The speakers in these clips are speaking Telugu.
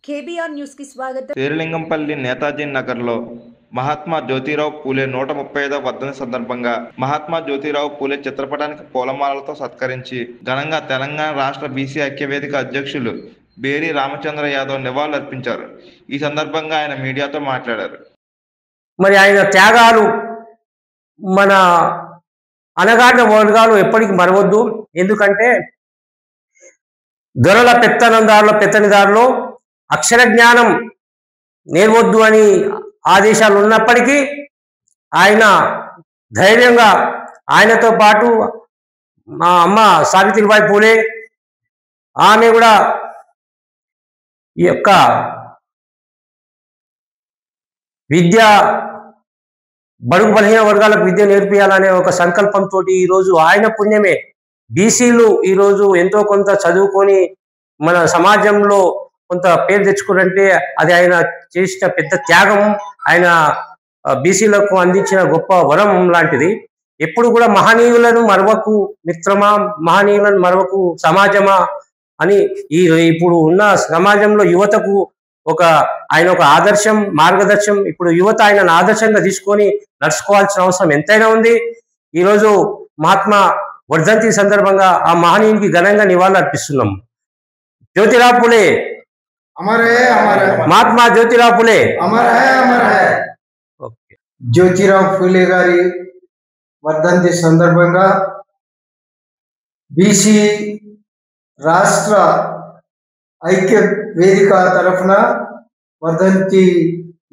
కేబీఆర్ న్యూస్ కి స్వాగతం. శేరిలింగంపల్లి నేతాజీ నగర్లో మహాత్మా జ్యోతిరావు పూలే 135వ వర్ధంతి సందర్భంగా మహాత్మా జ్యోతిరావు పూలే చిత్రపటానికి పూలమాలలతో సత్కరించి ఘనంగా తెలంగాణ రాష్ట్ర బీసీ ఐక్యవేదిక అధ్యక్షులు బేరి రామచంద్ర యాదవ్ నివాళులర్పించారు. ఈ సందర్భంగా ఆయన మీడియాతో మాట్లాడారు. మరి ఆయన త్యాగాలు మన అనగాడిన వర్గాలు ఎప్పటికీ మరవద్దు. ఎందుకంటే దొరల పెత్తనిదారులో అక్షర జ్ఞానం నేర్వద్దు అని ఆదేశాలు ఉన్నప్పటికీ ఆయన ధైర్యంగా ఆయనతో పాటు మా అమ్మ సావిత్రిబాయి పూలే ఆమె కూడా ఈ యొక్క విద్య బడుగు బలహీన వర్గాలకు విద్య నేర్పియాలనే ఒక సంకల్పంతో ఈరోజు ఆయన పుణ్యమే బీసీలు ఈరోజు ఎంతో కొంత చదువుకొని మన సమాజంలో కొంత పేరు తెచ్చుకోరంటే అది ఆయన చేసిన పెద్ద త్యాగం, ఆయన బీసీలకు అందించిన గొప్ప వరం లాంటిది. ఎప్పుడు కూడా మహనీయులను మరవకు మిత్రమా, మహనీయులను మరవకు సమాజమా అని ఇప్పుడు ఉన్న సమాజంలో యువతకు ఆయన ఒక ఆదర్శం, మార్గదర్శనం. ఇప్పుడు యువత ఆయనను ఆదర్శంగా తీసుకొని నడుచుకోవాల్సిన అవసరం ఎంతైనా ఉంది. ఈరోజు మహాత్మా వర్ధంతి సందర్భంగా ఆ మహనీయునికి ఘనంగా నివాళులు అర్పిస్తున్నాం. జ్యోతిరావు పూలే अमर है, अमर है। महात्मा ज्योतिराव फुले अमर है, अमर है। జ్యోతిరావు ఫూలే గారి వర్ధంతి సందర్భంగా బీసీ రాష్ట్ర ఐక్య వేదిక తరఫున వర్ధంతి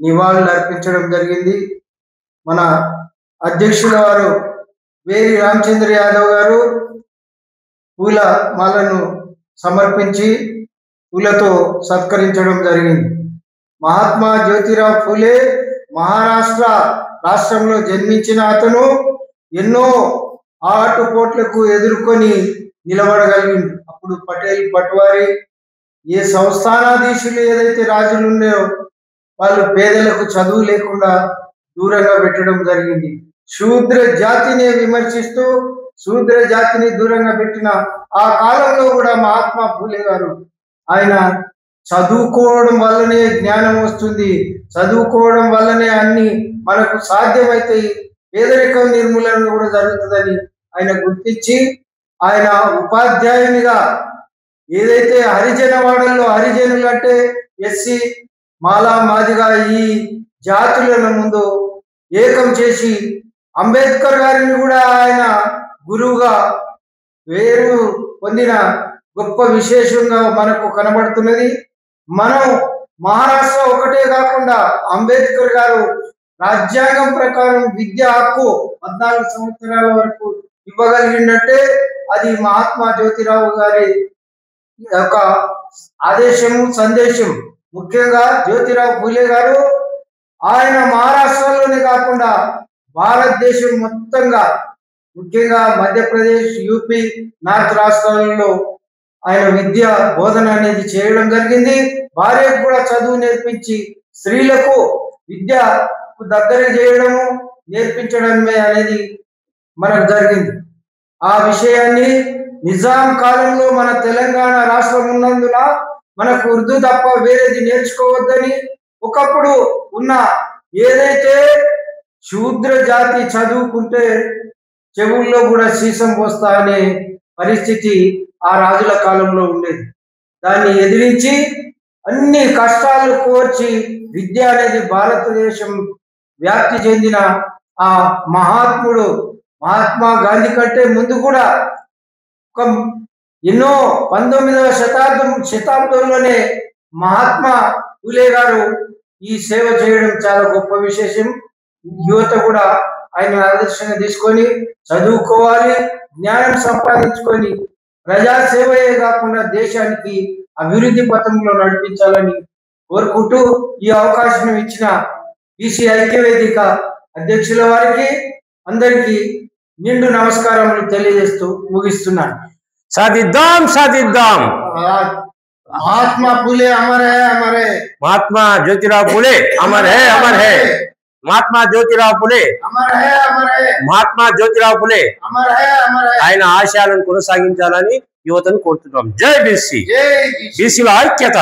నివాళులు అర్పించడం జరిగింది. మన అధ్యక్షుల వారు వేరి రామచంద్ర యాదవ్ గారు పూల మాలను సమర్పించి పూలతో సత్కరించడం జరిగింది. మహాత్మా జ్యోతిరావు ఫూలే మహారాష్ట్ర రాష్ట్రంలో జన్మించిన అతను ఎన్నో ఆటుపోట్లకు ఎదుర్కొని నిలబడగలిగింది. అప్పుడు పటేల్ పట్వారి ఏ సంస్థానాధీశులు ఏదైతే రాజులు ఉన్నాయో వాళ్ళు పేదలకు చదువు లేకుండా దూరంగా పెట్టడం జరిగింది. శూద్ర జాతిని విమర్శిస్తూ శూద్ర జాతిని దూరంగా పెట్టిన ఆ కాలంలో కూడా మహాత్మా ఫూలే గారు ఆయన చదువుకోవడం వల్లనే జ్ఞానం వస్తుంది, చదువుకోవడం వల్లనే అన్ని మనకు సాధ్యమవుతాయి, పేదరికం నిర్మూలన కూడా జరుగుతుందని ఆయన గుర్తించి ఆయన ఉపాధ్యాయునిగా ఏదైతే హరిజనవాడల్లో హరిజనులు అంటే ఎస్సీ మాలా మాదిగా ఈ జాతులను ముందు ఏకం చేసి అంబేద్కర్ గారిని కూడా ఆయన గురువుగా వేరు పొందిన గొప్ప విశేషంగా మనకు కనబడుతున్నది. మనం మహారాష్ట్ర ఒకటే కాకుండా అంబేద్కర్ గారు రాజ్యాంగం ప్రకారం విద్యా హక్కు 14 సంవత్సరాల వరకు ఇవ్వగలిగిందంటే అది మహాత్మా జ్యోతిరావు గారి యొక్క ఆదేశము, సందేశం. ముఖ్యంగా జ్యోతిరావు ఫూలే గారు ఆయన మహారాష్ట్రలోనే కాకుండా భారతదేశం మొత్తంగా ముఖ్యంగా మధ్యప్రదేశ్, యూపీ, నార్త్ రాష్ట్రాలలో ఆయన విద్య బోధన అనేది చేయడం జరిగింది. భార్యకు కూడా చదువు నేర్పించి స్త్రీలకు విద్యకు దగ్గర చేయడము నేర్పించడమే అనేది మనకు జరిగింది. ఆ విషయాన్ని నిజాం కాలంలో మన తెలంగాణ రాష్ట్రం ఉన్నందున మనకు ఉర్దూ తప్ప వేరేది నేర్చుకోవద్దని ఒకప్పుడు ఉన్న ఏదైతే శూద్ర జాతి చదువుకుంటే చెవుల్లో కూడా సీసం పోస్తా అనే పరిస్థితి ఆ రాజుల కాలంలో ఉండేది. దాన్ని ఎదిరించి అన్ని కష్టాలు కోర్చి విద్య అనేది భారతదేశం వ్యాప్తి చెందిన ఆ మహాత్ముడు మహాత్మా గాంధీ కంటే ముందు కూడా ఎన్నో 19వ శతాబ్దంలోనే మహాత్మా ఫూలే గారు ఈ సేవ చేయడం చాలా గొప్ప విశేషం. యువత కూడా ఆయన ఆదర్శంగా తీసుకొని చదువుకోవాలి, జ్ఞానం సంపాదించుకొని ప్రజాసేవయే కాకుండా దేశానికి అభివృద్ధి పథంలో నడిపించాలని కోరుకుంటూ ఈ అవకాశం ఇచ్చిన బీసీ ఐక్యవేదిక అధ్యక్షుల వారికి అందరికీ నిండు నమస్కారములు తెలియజేస్తూ ముగిస్తున్నాను. సాధిద్దాం సాధిద్దాం. महात्मा फूले अमर है, अमर है। महात्मा ज्योतिराव फुले अमर है, अमर है। महात्मा ज्योतिराव फुले अमर है, अमर है। महात्मा ज्योतिराव फुले अमर है, अमर है। ఆయన ఆశయాలను కొనసాగించాలని యువతను కోరుతున్నాం. జై బీసీ, బీసీల ఐక్యత.